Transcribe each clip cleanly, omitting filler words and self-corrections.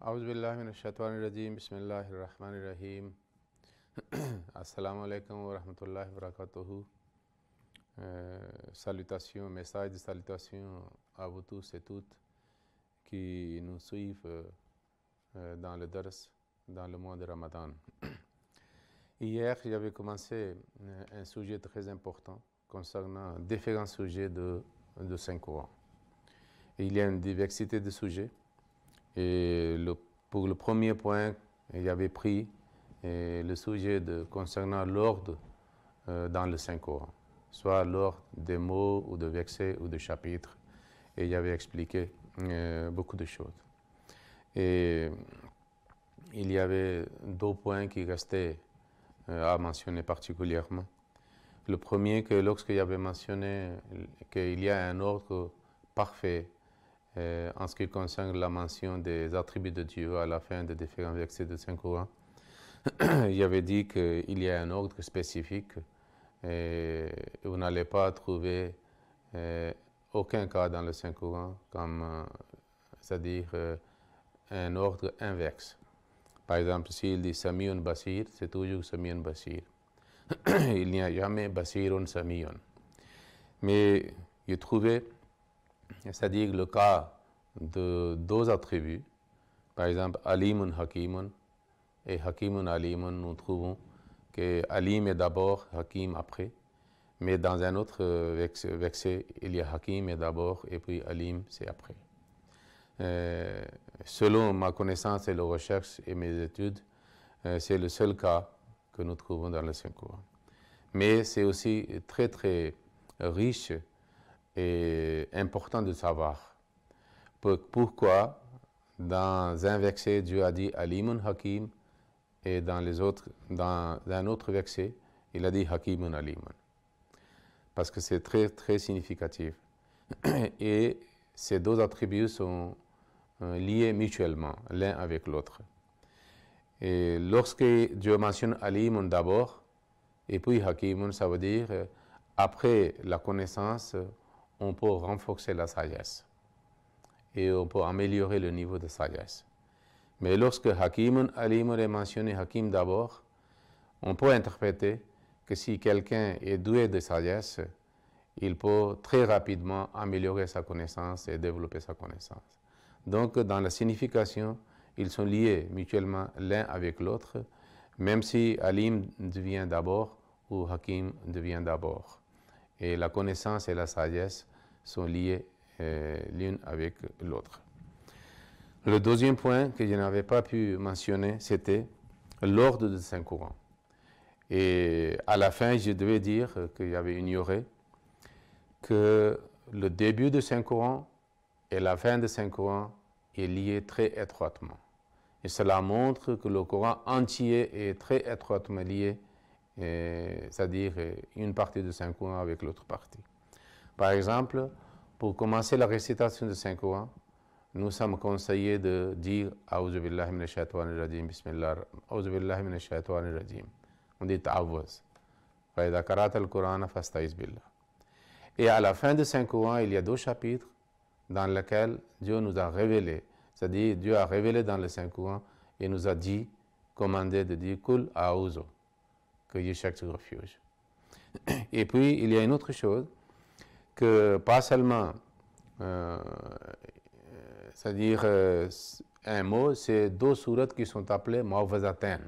Auzubillahi minash-shaytanir-rajim. Bismillahir-rahmanir-rahim. Assalamu alaikum wa rahmatullahi wa barakatuhu. Salutations, message de salutation à vous tous et toutes qui nous suivent dans le Dars, dans le mois de Ramadan. Hier, j'avais commencé un sujet très important concernant différents sujets de Saint-Coran. Il y a une diversité de sujets. Et pour le premier point, j'avais pris le sujet concernant l'ordre dans le Saint-Coran, soit l'ordre des mots ou de versets ou de chapitres. Et j'avais expliqué beaucoup de choses. Et il y avait deux points qui restaient à mentionner particulièrement. Le premier, que lorsque j'avais mentionné qu'il y a un ordre parfait en ce qui concerne la mention des attributs de Dieu à la fin des différents versets de Saint-Coran, j'avais dit qu'il y a un ordre spécifique et vous n'allez pas trouver aucun cas dans le Saint-Coran comme, c'est-à-dire un ordre inverse. Par exemple, s'il dit Samiun Basir, c'est toujours Samiun Basir. Il n'y a jamais Basirun Samiun. Mais j'ai trouvé, c'est-à-dire le cas de deux attributs, par exemple Alimun Hakimun et Hakimun Alimun, nous trouvons que Alim est d'abord, Hakim après, mais dans un autre verset, il y a Hakim est d'abord et puis Alim c'est après. Selon ma connaissance et les recherches et mes études, c'est le seul cas que nous trouvons dans le Saint-Coran. Mais c'est aussi très très riche et important de savoir pourquoi dans un verset Dieu a dit Alimun Hakim et dans un autre verset il a dit Hakimun Alimun. Parce que c'est très très significatif. Et ces deux attributs sont liés mutuellement l'un avec l'autre. Et lorsque Dieu mentionne Alimun d'abord et puis Hakimun, ça veut dire après la connaissance, on peut renforcer la sagesse et on peut améliorer le niveau de sagesse. Mais lorsque Hakimun Alimun est mentionné Hakim d'abord, on peut interpréter que si quelqu'un est doué de sagesse, il peut très rapidement améliorer sa connaissance et développer sa connaissance. Donc dans la signification, ils sont liés mutuellement l'un avec l'autre, même si Alim devient d'abord ou Hakim devient d'abord. Et la connaissance et la sagesse sont liées l'une avec l'autre. Le deuxième point que je n'avais pas pu mentionner, c'était l'ordre de Saint-Coran. Et à la fin, je devais dire que j'avais ignoré que le début de Saint-Coran et la fin de Saint-Coran est lié très étroitement. Et cela montre que le Coran entier est très étroitement lié, c'est-à-dire une partie de Saint-Coran avec l'autre partie. Par exemple, pour commencer la récitation de Saint-Coran, nous sommes conseillés de dire Auzubillahi minash-shaytanir-rajim, Bismillah, Auzubillahi minash-shaytanir-rajim. On dit Ta'awwaz. Fa idha qara'ta al-Qur'ana fasta'iz billah. Et à la fin de Saint-Coran, il y a deux chapitres dans lesquels Dieu nous a révélé, c'est-à-dire Dieu a révélé dans le Saint-Coran et nous a dit, commandé de dire Kul a'ouzu, que je cherche refuge. Et puis, il y a une autre chose, que pas seulement, c'est-à-dire un mot, c'est deux sourates qui sont appelées Mu'awwazatayn,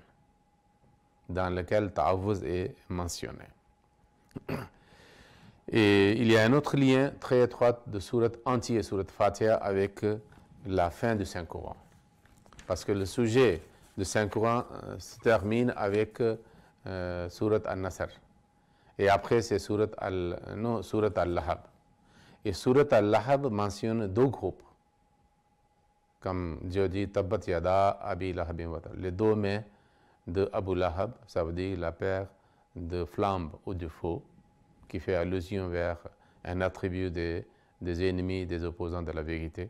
dans lesquelles Ta'awwuz est mentionné. Et il y a un autre lien très étroit de sourate entière, sourate Fatiha, avec la fin du Saint-Coran. Parce que le sujet du Saint-Coran se termine avec sourate Al-Nasr. Et après, c'est sourate Al-Lahab. Et sourate Al-Lahab mentionne deux groupes. Comme Dieu dit, Tabbat Yada Abi Lahabin Watab. Les deux mains de Abu Lahab, ça veut dire la paire de flammes ou de feu, qui fait allusion vers un attribut des ennemis, des opposants de la vérité.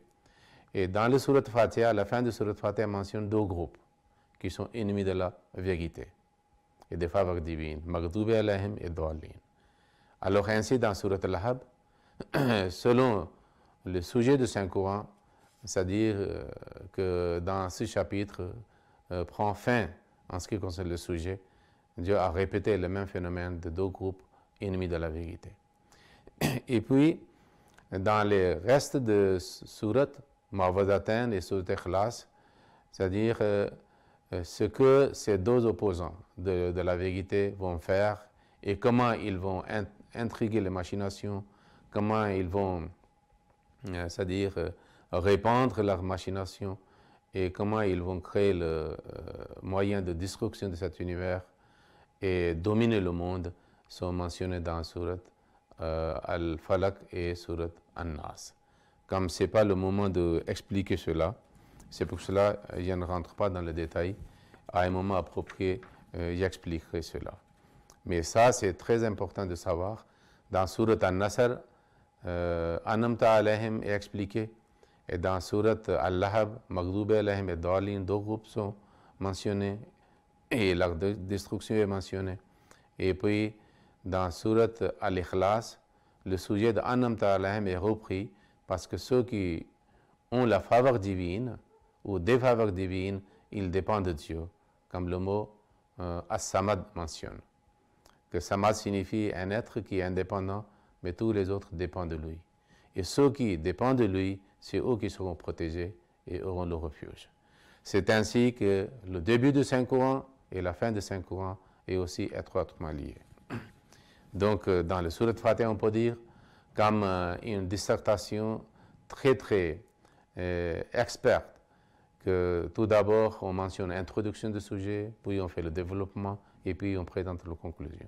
Et dans le sourate Fatiha, la fin de sourate Fatiha mentionne deux groupes qui sont ennemis de la vérité et des faveurs divines, Maghdubi alayhim et Dallin. Alors ainsi dans sourate Al-Lahab, selon le sujet de Saint-Coran, c'est-à-dire que dans ce chapitre prend fin en ce qui concerne le sujet, Dieu a répété le même phénomène de deux groupes ennemis de la vérité. Et puis, dans les restes de surat Mawadatain et surat Ikhlas, c'est-à-dire ce que ces deux opposants de la vérité vont faire et comment ils vont intriguer les machinations, comment ils vont, c'est-à-dire répandre leurs machinations et comment ils vont créer le moyen de destruction de cet univers et dominer le monde sont mentionnés dans surat Al-Falaq et surat An-Nas. Comme ce n'est pas le moment d'expliquer cela, c'est pour cela que je ne rentre pas dans le détail. À un moment approprié, j'expliquerai cela. Mais ça, c'est très important de savoir. Dans surat An-Nasr, Anamta alayhim est expliqué. Et dans surat Al-Lahab, Maghdoub alayhim et Dalin, deux groupes sont mentionnés. Et la destruction est mentionnée. Et puis, dans surat Al-Ikhlas, le sujet de Anamta alayhim est repris parce que ceux qui ont la faveur divine ou des faveurs divines, ils dépendent de Dieu, comme le mot As-Samad mentionne. Que Samad signifie un être qui est indépendant, mais tous les autres dépendent de lui. Et ceux qui dépendent de lui, c'est eux qui seront protégés et auront le refuge. C'est ainsi que le début du Saint-Coran et la fin du Saint-Coran est aussi étroitement lié. Donc, dans le Surat Fatiha, on peut dire comme une dissertation très experte, que tout d'abord, on mentionne l'introduction du sujet, puis on fait le développement, et puis on présente la conclusion.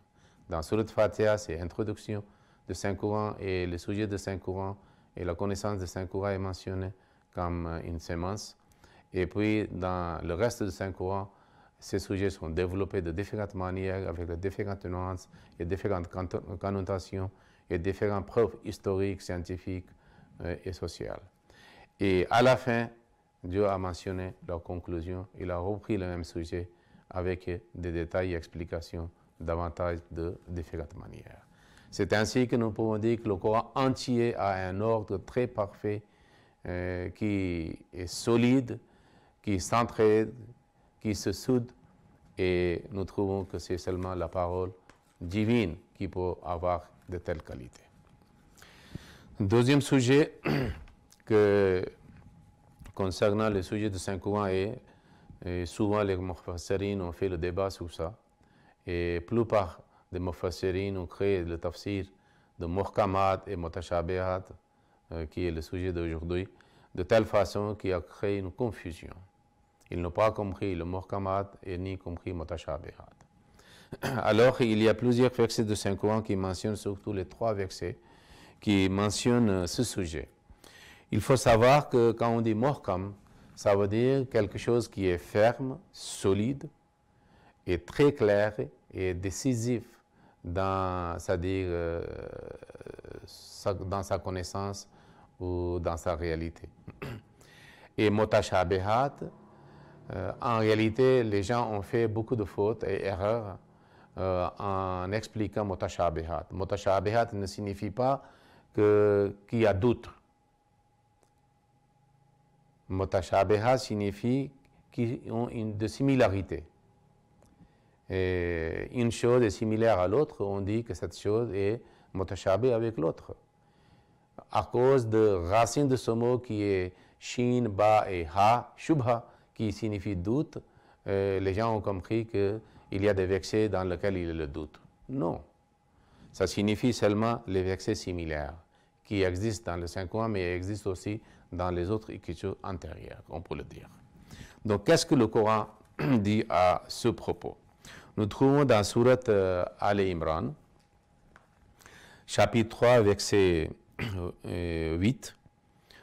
Dans Surat Fatiha, c'est l'introduction du Saint-Coran et le sujet du Saint-Coran, et la connaissance du Saint-Coran est mentionnée comme une sémence. Et puis, dans le reste du Saint-Coran, ces sujets sont développés de différentes manières, avec de différentes nuances et différentes connotations et différentes preuves historiques, scientifiques et sociales. Et à la fin, Dieu a mentionné leur conclusion. Il a repris le même sujet avec des détails et explications davantage de différentes manières. C'est ainsi que nous pouvons dire que le Coran entier a un ordre très parfait qui est solide, qui s'entraide, qui se soude, et nous trouvons que c'est seulement la parole divine qui peut avoir de telles qualités. Deuxième sujet concernant le sujet du Saint-Coran et souvent les Mufassirin ont fait le débat sur ça, et la plupart des Mufassirin ont créé le tafsir de Muhkamat et Mutashabihat, qui est le sujet d'aujourd'hui, de telle façon qu'il a créé une confusion. Ils n'ont pas compris le Muhkamat et ni compris Mutashabihat. Alors, il y a plusieurs versets de Saint-Coran qui mentionnent surtout les trois versets qui mentionnent ce sujet. Il faut savoir que quand on dit Muhkam, ça veut dire quelque chose qui est ferme, solide et très clair et décisif dans, c'est-à-dire, dans sa connaissance ou dans sa réalité. Et Mutashabihat, en réalité, les gens ont fait beaucoup de fautes et erreurs en expliquant Mutashabihat. Mutashabihat ne signifie pas qu'il y a doute. Mutashabihat signifie qu'ils ont de similarité. Et une chose est similaire à l'autre, on dit que cette chose est mutashabih avec l'autre. À cause de racine de ce mot qui est shin, ba et ha, shubha, qui signifie doute, les gens ont compris qu'il y a des versets dans lesquels il y a le doute. Non. Ça signifie seulement les versets similaires qui existent dans le Saint-Coran, mais existent aussi dans les autres écritures antérieures, on peut le dire. Donc, qu'est-ce que le Coran dit à ce propos? Nous trouvons dans Surat Al-Imran, chapitre 3, verset 8,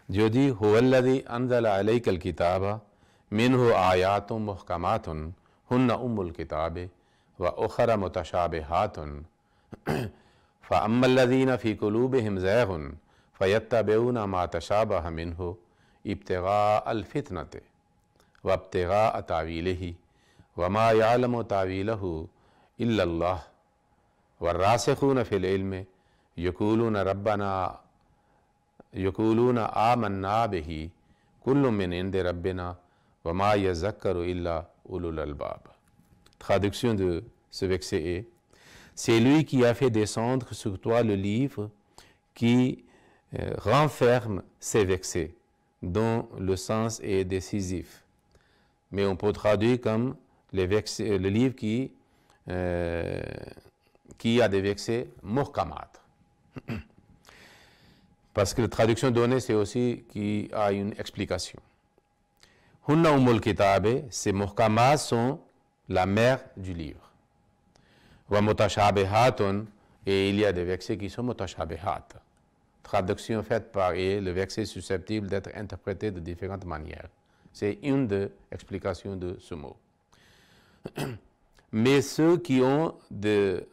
Dieu dit « Huwalladhi anzala alayka al-kitaba minhu ayatun muhkamatun hunna ummul kitabi wa ukhra mutashabihatun fa amma alladhina fi qulubihim zayghun fayattabi'una ma tashabaha minhu ibtigha'a al-fitnati wa ibtigha'a ta'wilihi wa ma ya'lamu ta'wilahu illa Allah wa ar-rasikhuna fil ilmi yaquluna rabbana يقولون آمنا به Kullu min indi rabbina wa ma yazakkaru illa ulul albab. Traduction de ce verset est: c'est lui qui a fait descendre sur toi le livre qui renferme ces versets, dont le sens est décisif. Mais on peut traduire comme le livre qui a des versets muhkamat. Parce que la traduction donnée, c'est aussi qui a une explication. Hunna umul kitabe, ces muhkamat sont la mère du livre. Wa mutashabihatun, et il y a des versets qui sont mutashabihat. Traduction faite par le verset susceptible d'être interprété de différentes manières. C'est une des explications de ce mot. Mais ceux qui ont de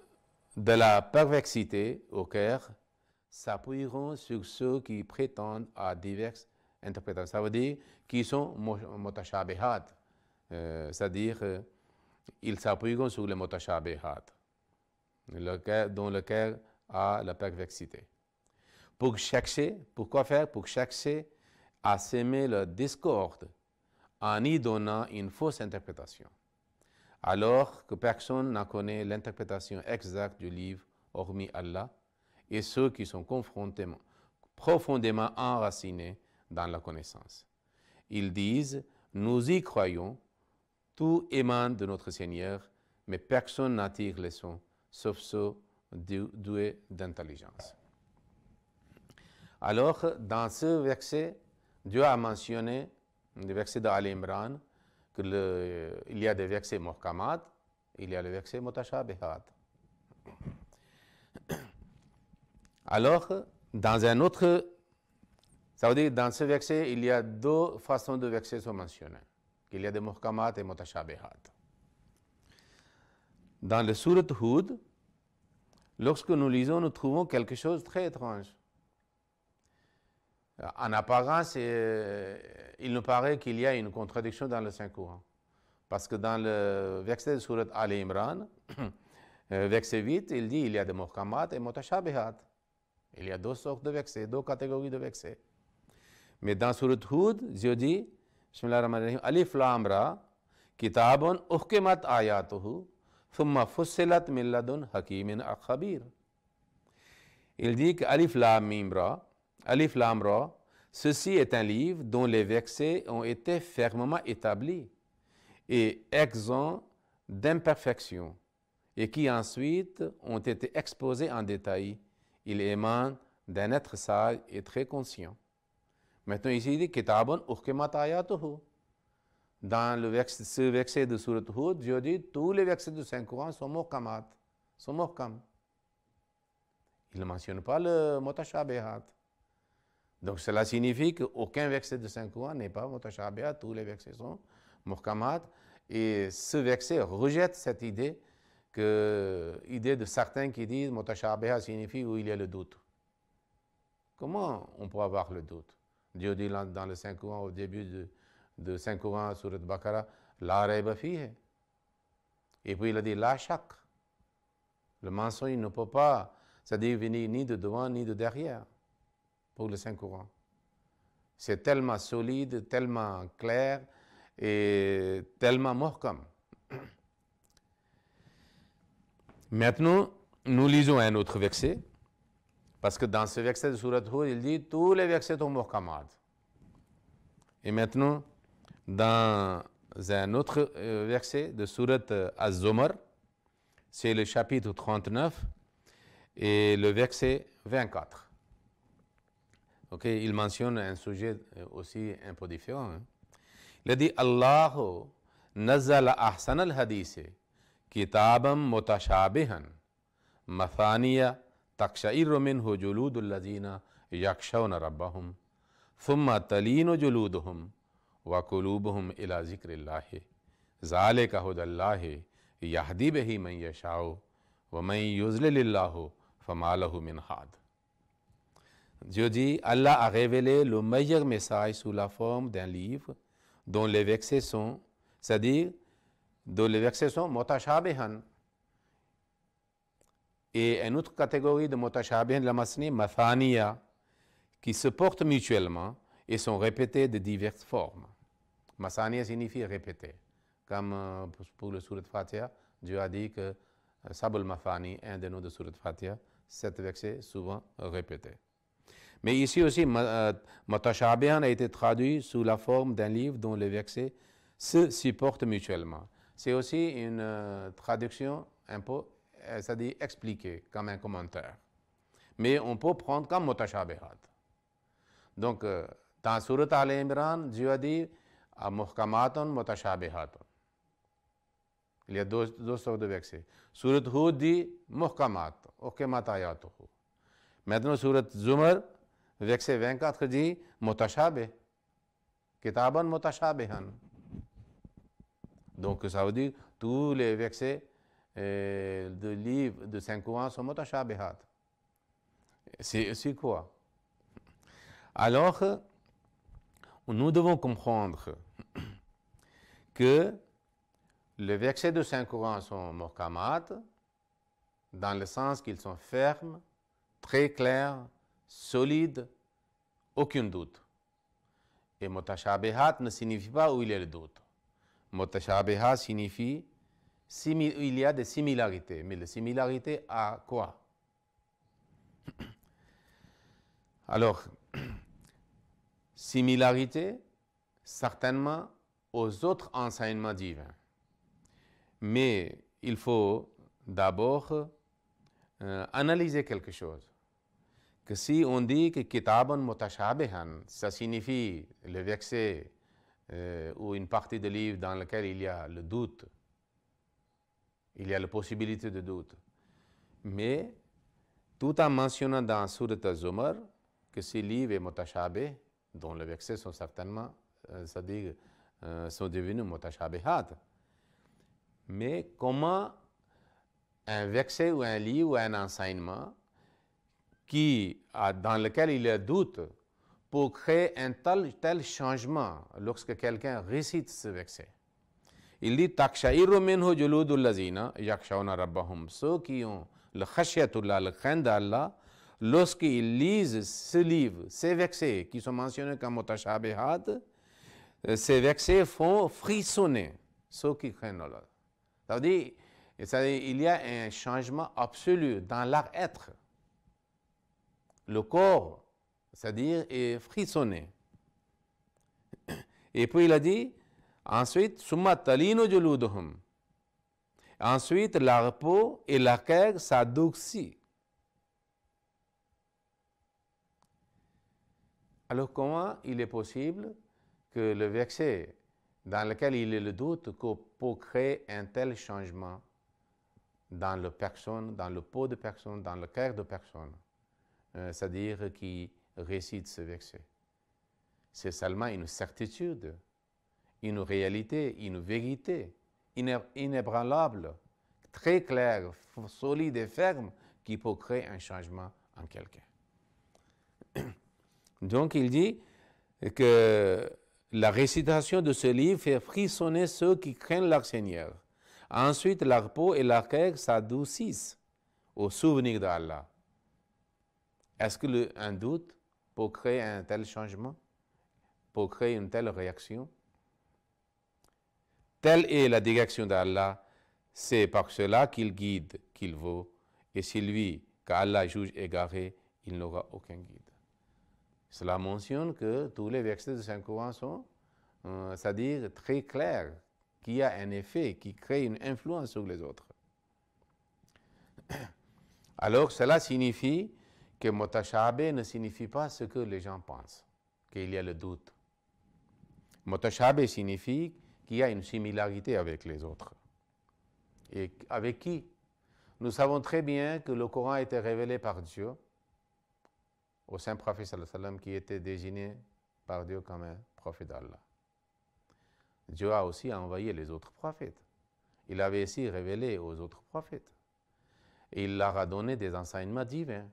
la perversité au cœur s'appuieront sur ceux qui prétendent à diverses interprétations. Ça veut dire qu'ils sont mutashabihat, c'est-à-dire ils s'appuieront sur les mutashabihat, dont le cœur a la perversité. Pour chercher, pourquoi faire? Pour chercher à s'aimer la discorde en y donnant une fausse interprétation, alors que personne n'en connaît l'interprétation exacte du livre hormis Allah et ceux qui sont profondément enracinés dans la connaissance. Ils disent: nous y croyons, tout émane de notre Seigneur, mais personne n'attire les sons, sauf ceux doués d'intelligence. Alors, dans ce verset, Dieu a mentionné, le verset d'Al Imran, qu'il y a des versets muhkamat, il y a le verset mutashabihat. Alors, dans un autre, ça veut dire dans ce verset, il y a deux façons de versets sont mentionnées, qu'il y a des muhkamat et mutashabihat. Dans le Surat Hud, lorsque nous lisons, nous trouvons quelque chose de très étrange. En apparence, il nous paraît qu'il y a une contradiction dans le Saint-Coran. Parce que dans le verset de Surat Al Imran, verset 8, il dit il y a des muhkamat et mutashabihat. Il y a deux sortes de versets, deux catégories de versets. Mais dans Surat Hud, Dieu dit, Bismillahir-Rahmanir-Rahim, Alif Lam Ra, Kitabun uhkimat ayatuhu, thumma fussilat min ladun hakimin al-khabir. Il dit que Alif Lam Mim Ra, Alif Lam Ra, ceci est un livre dont les versets ont été fermement établis et exempts d'imperfection et qui ensuite ont été exposés en détail. Il émane d'un être sage et très conscient. Maintenant ici il dit Kitabun uhkimat ayatuhu. Dans ce verset de Surat Hud, Dieu dit tous les versets du Saint-Coran sont muhkamat, sont muhkam. Il ne mentionne pas le mutashabihat. Donc cela signifie qu'aucun verset de Saint-Coran n'est pas mutashabihat, tous les versets sont muhkamat. Et ce verset rejette cette idée, idée de certains qui disent mutashabihat signifie où il y a le doute. Comment on peut avoir le doute? Dieu dit dans le Saint-Coran, au début de Saint-Coran, Surat Baqara, la rayba fihi. Et puis il a dit la shak. Le mensonge ne peut pas, c'est-à-dire venir ni de devant ni de derrière pour le Saint-Coran. C'est tellement solide, tellement clair et tellement muhkam. Maintenant, nous lisons un autre verset, parce que dans ce verset de Surat Hud, il dit tous les versets sont muhkamat. Et maintenant, dans un autre verset de Surat Az-Zumar, c'est le chapitre 39 et le verset 24. Il mentionne un sujet aussi un peu différent. Il a dit Allahu nazzala ahsan al-hadith kitabam mutashabihan mathaniya taqsha'irru minhu juludul ladhina yakshawna rabbahum thumma talinu juluduhum wa qulubuhum ila zikrillahi zalika hudallahi yahdi bihi man yasha'u wa man yuzlilillahu fama lahu min had. Dieu dit, Allah a révélé le meilleur message sous la forme d'un livre dont les versets sont, c'est-à-dire dont les versets sont mutashabihan. Et une autre catégorie de mutashabihan, la masni, mathaniya, qui se portent mutuellement et sont répétés de diverses formes. Masaniya signifie répéter. Comme pour le Surat Fatiha, Dieu a dit que Sabul Mafani, un des noms de Surat Fatiha, 7 versets souvent répétés. Mais ici aussi, Mutashabihan a été traduit sous la forme d'un livre dont les versets se supportent mutuellement. C'est aussi une traduction un peu, c'est-à-dire expliquée, comme un commentaire. Mais on peut prendre comme Mutashabihat. Donc, dans Surat Al-Imran, Dieu a dit Muhkamatun Mutashabihatun. Il y a deux sortes de versets. Surat Hud dit Muhkamat, Uhkimat ayatuhu. Maintenant, Surat Zumar, verset 24 dit Mutashabih, Kitaban Mutashabihan. Donc, ça veut dire tous les versets de livres de Saint-Coran sont Mutashabihat. C'est quoi? Alors, nous devons comprendre que les versets de Saint-Coran sont muhkamat, dans le sens qu'ils sont fermes, très clairs, solides, aucun doute. Et mutashabihat ne signifie pas où il y a le doute. Mutashabihat signifie il y a des similarités. Mais les similarités à quoi? Alors, similarité, certainement, aux autres enseignements divins. Mais il faut d'abord analyser quelque chose. Que si on dit que Kitaban Mutashabihan, ça signifie le verset ou une partie du livre dans lequel il y a le doute, il y a la possibilité de doute. Mais tout en mentionnant dans Surat Az-Zumar que ce livre est Mutashabih, dont les versets sont certainement, c'est-à-dire sont devenus Mutashabihat. Mais comment un verset ou un livre ou un enseignement dans lequel il y a doute pour créer un tel changement lorsque quelqu'un récite ce verset? Il dit Takshairu minhu juludul lazina yakshawna rabbahum. Ceux qui ont le khashiyatullah, le crainte d'Allah, lorsqu'ils lisent ce livre, ces versets qui sont mentionnés comme mutashabihat, ces versets font frissonner ceux qui craignent Allah. Ça veut dire il y a un changement absolu dans leur être. Le corps, c'est-à-dire, est frissonné. Et puis il a dit, ensuite, summa talinu juluduhum. Ensuite, leur peau et leur cœur s'adoucit. Alors, comment il est possible que le verset dans lequel il y a le doute pour créer un tel changement dans la personne, dans le peau de personne, dans le cœur de personne, c'est-à-dire qui récite ce verset? C'est seulement une certitude, une réalité, une vérité inébranlable, très claire, solide et ferme, qui peut créer un changement en quelqu'un. Donc il dit que la récitation de ce livre fait frissonner ceux qui craignent leur Seigneur. Ensuite, leur peau et leur cœur s'adoucissent au souvenir d'Allah. Est-ce qu'un doute peut créer un tel changement, pour créer une telle réaction? Telle est la direction d'Allah, c'est par cela qu'il guide, qu'il vaut, et celui qu'Allah juge égaré, il n'aura aucun guide. Cela mentionne que tous les versets de Saint-Coran sont, c'est-à-dire très clairs, qu'il y a un effet qui crée une influence sur les autres. Alors cela signifie que mutashabih ne signifie pas ce que les gens pensent, qu'il y a le doute. Mutashabih signifie qu'il y a une similarité avec les autres. Et avec qui? Nous savons très bien que le Coran a été révélé par Dieu au saint prophète sallallahu alayhi wa sallam, qui était désigné par Dieu comme un prophète d'Allah. Dieu a aussi envoyé les autres prophètes. Il avait aussi révélé aux autres prophètes. Et il leur a donné des enseignements divins.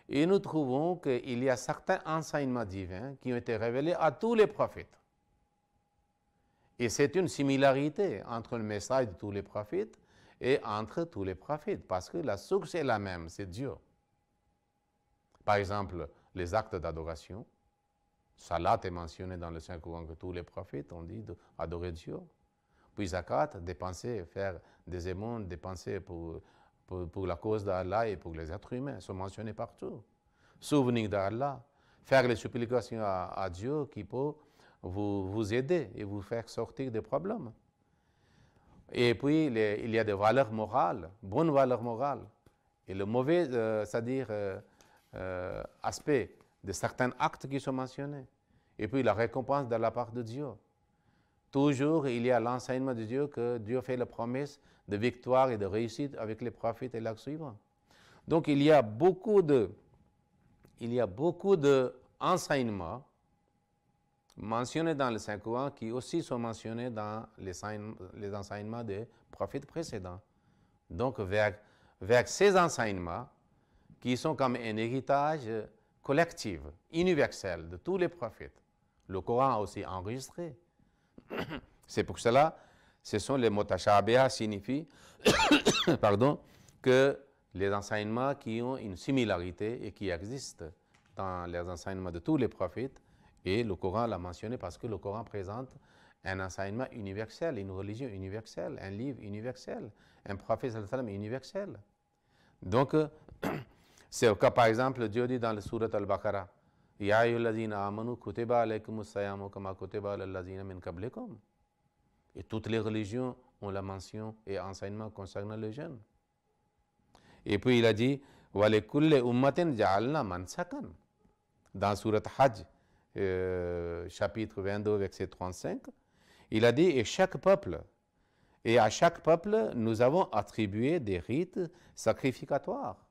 Et nous trouvons qu'il y a certains enseignements divins qui ont été révélés à tous les prophètes. Et c'est une similarité entre le message de tous les prophètes et entre tous les prophètes, parce que la source est la même, c'est Dieu. Par exemple, les actes d'adoration Salat est mentionné dans le Saint-Coran que tous les prophètes ont dit d'adorer Dieu. Puis zakat, dépenser, faire des émondes, dépenser pour la cause d'Allah et pour les êtres humains, sont mentionnés partout. Souvenir d'Allah, faire les supplications à Dieu qui peut vous aider et vous faire sortir des problèmes. Et puis, il y a des valeurs morales, bonnes valeurs morales. Et le mauvais, c'est-à-dire aspect de certains actes qui sont mentionnés. Et puis, la récompense de la part de Dieu. Toujours, il y a l'enseignement de Dieu que Dieu fait la promesse de victoire et de réussite avec les prophètes et l'acte suivant. Donc, il y a beaucoup d'enseignements mentionnés dans le Saint-Coran qui aussi sont mentionnés dans les enseignements des prophètes précédents. Donc, vers ces enseignements qui sont comme un héritage collectif, universel de tous les prophètes, le Coran a aussi enregistré. C'est pour cela, ce sont les mutashabiha signifient que les enseignements qui ont une similarité et qui existent dans les enseignements de tous les prophètes, et le Coran l'a mentionné parce que le Coran présente un enseignement universel, une religion universelle, un livre universel, un prophète universel. Donc, c'est le cas, par exemple, Dieu dit dans le Surat Al-Baqarah, Ya ayyuhallazina amanu kutiba alaykumus siyamu kama kutiba alal ladzina min qablikum. Et toutes les religions ont la mention et enseignement concernant les jeunes. Et puis il a dit, Wa likulli ummatin ja'alna mansakan. Dans Surat Hajj, chapitre 22, verset 35, il a dit, et à chaque peuple, nous avons attribué des rites sacrificatoires.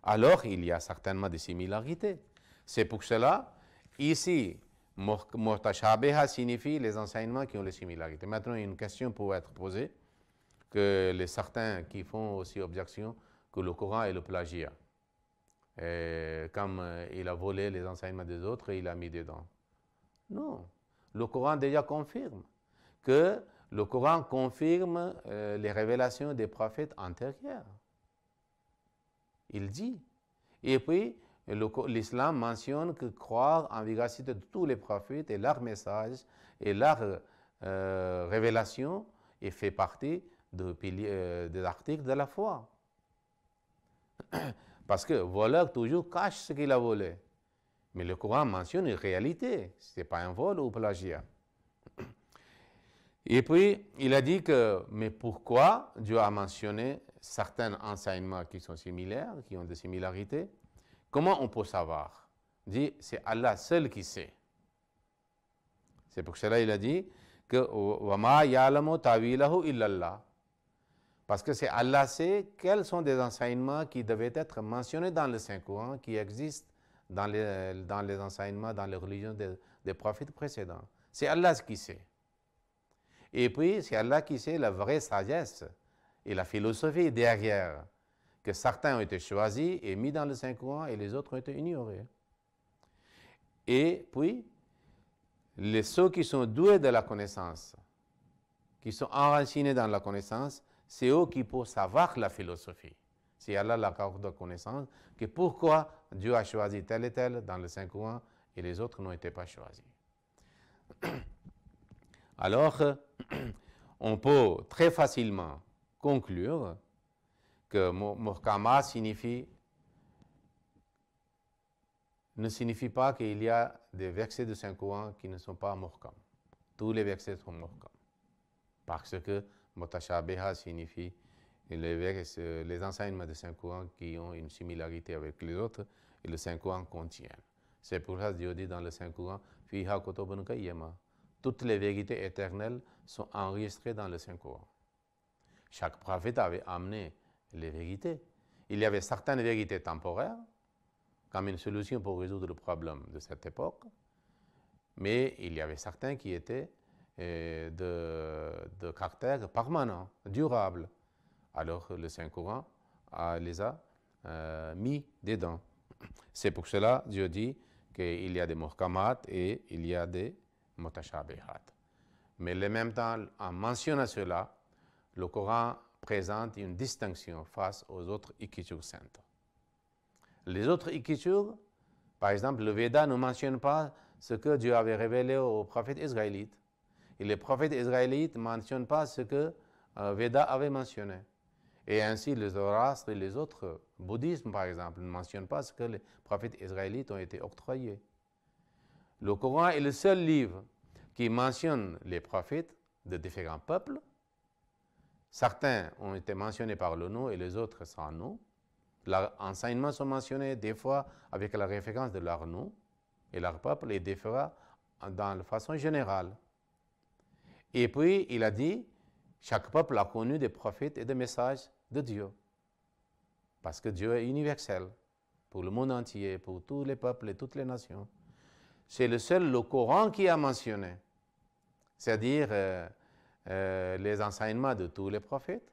Alors, il y a certainement des similarités. C'est pour cela, ici, mutashabiha signifie les enseignements qui ont les similarités. Maintenant, une question pourrait être posée, que certains qui font aussi objection que le Coran est le plagiat. Et comme il a volé les enseignements des autres, il a mis dedans. Non, le Coran déjà confirme que le Coran confirme les révélations des prophètes antérieurs. Il dit. Et puis, l'islam mentionne que croire en véracité de tous les prophètes et leur message et leur révélation et fait partie des articles de la foi. Parce que le voleur toujours cache ce qu'il a volé. Mais le Coran mentionne une réalité. Ce n'est pas un vol ou plagiat. Et puis, il a dit que, mais pourquoi Dieu a mentionné certains enseignements qui sont similaires, qui ont des similarités? Comment on peut savoir? Il dit, c'est Allah seul qui sait. C'est pour cela qu'il a dit que وَمَا يَعْلَمُ تَعْوِيلَهُ إِلَّا اللَّهُ. Parce que c'est Allah sait quels sont des enseignements qui devaient être mentionnés dans le Saint-Coran, qui existent dans les enseignements, dans les religions des prophètes précédents. C'est Allah qui sait. Et puis, c'est Allah qui sait la vraie sagesse et la philosophie derrière, que certains ont été choisis et mis dans le Saint-Coran et les autres ont été ignorés. Et puis, ceux qui sont doués de la connaissance, qui sont enracinés dans la connaissance, c'est eux qui peuvent savoir la philosophie. C'est Allah l'accorde de connaissance, que pourquoi Dieu a choisi tel et tel dans le Saint-Coran et les autres n'ont été pas choisis. Alors, on peut très facilement conclure que muhkama ne signifie pas qu'il y a des versets du Saint-Coran qui ne sont pas muhkam. Tous les versets sont muhkam. Parce que mutashabiha signifie les enseignements du Saint-Coran qui ont une similarité avec les autres et le Saint-Coran contient. C'est pour ça que Dieu dit dans le Saint-Coran, Fiha kutubun qayyama. Toutes les vérités éternelles sont enregistrées dans le Saint-Coran. Chaque prophète avait amené les vérités. Il y avait certaines vérités temporaires, comme une solution pour résoudre le problème de cette époque, mais il y avait certains qui étaient de caractère permanent, durable. Alors le Saint-Coran les a mis dedans. C'est pour cela que Dieu dit qu'il y a des muhkamat et il y a des mutashabihat. Mais en même temps, en mentionnant cela, le Coran présente une distinction face aux autres écritures saintes. Les autres écritures Par exemple, le Veda ne mentionne pas ce que Dieu avait révélé aux prophètes israélites. Et les prophètes israélites ne mentionnent pas ce que Veda avait mentionné. Et ainsi, le Zoroastre et les autres bouddhismes, par exemple, ne mentionnent pas ce que les prophètes israélites ont été octroyés. Le Coran est le seul livre qui mentionne les prophètes de différents peuples. Certains ont été mentionnés par le nom et les autres sans nom. Leurs enseignements sont mentionnés des fois avec la référence de leur nom et leur peuple et des fois de façon générale. Et puis, il a dit, chaque peuple a connu des prophètes et des messages de Dieu. Parce que Dieu est universel pour le monde entier, pour tous les peuples et toutes les nations. C'est le seul, le Coran, qui a mentionné, c'est-à-dire les enseignements de tous les prophètes,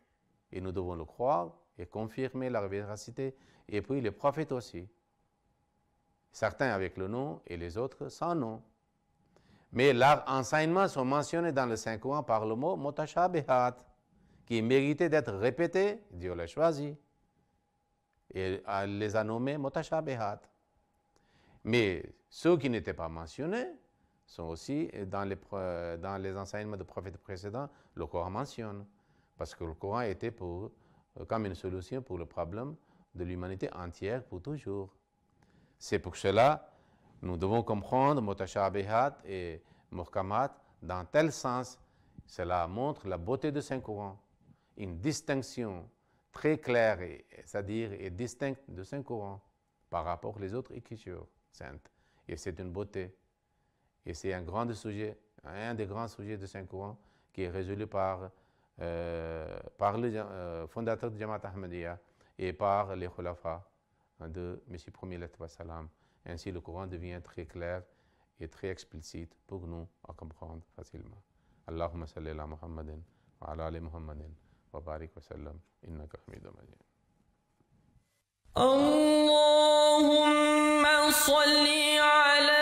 et nous devons le croire et confirmer leur véracité, et puis les prophètes aussi. Certains avec le nom et les autres sans nom. Mais leurs enseignements sont mentionnés dans le Saint-Coran par le mot mutashabihat, qui méritait d'être répété, Dieu l'a choisi, et les a nommés mutashabihat. Mais ceux qui n'étaient pas mentionnés sont aussi dans les enseignements de prophètes précédents, le Coran mentionne, parce que le Coran était comme une solution pour le problème de l'humanité entière pour toujours. C'est pour cela nous devons comprendre mutashabihat et muhkamat dans tel sens. Cela montre la beauté de Saint-Coran, une distinction très claire, c'est-à-dire et distincte de Saint-Coran par rapport aux autres écritures saintes. Et c'est une beauté. Et c'est un des grands sujets de Saint-Coran qui est résolu par le fondateur de Jamaat Ahmadiyya et par les khulafa de M. Premier Salam. Ainsi, le Coran devient très clair et très explicite pour nous à comprendre facilement. Allahumma salli ala Muhammadin wa ala ali Muhammadin wa barik wa sallam innaka hamidun majid. Allahumma salli ala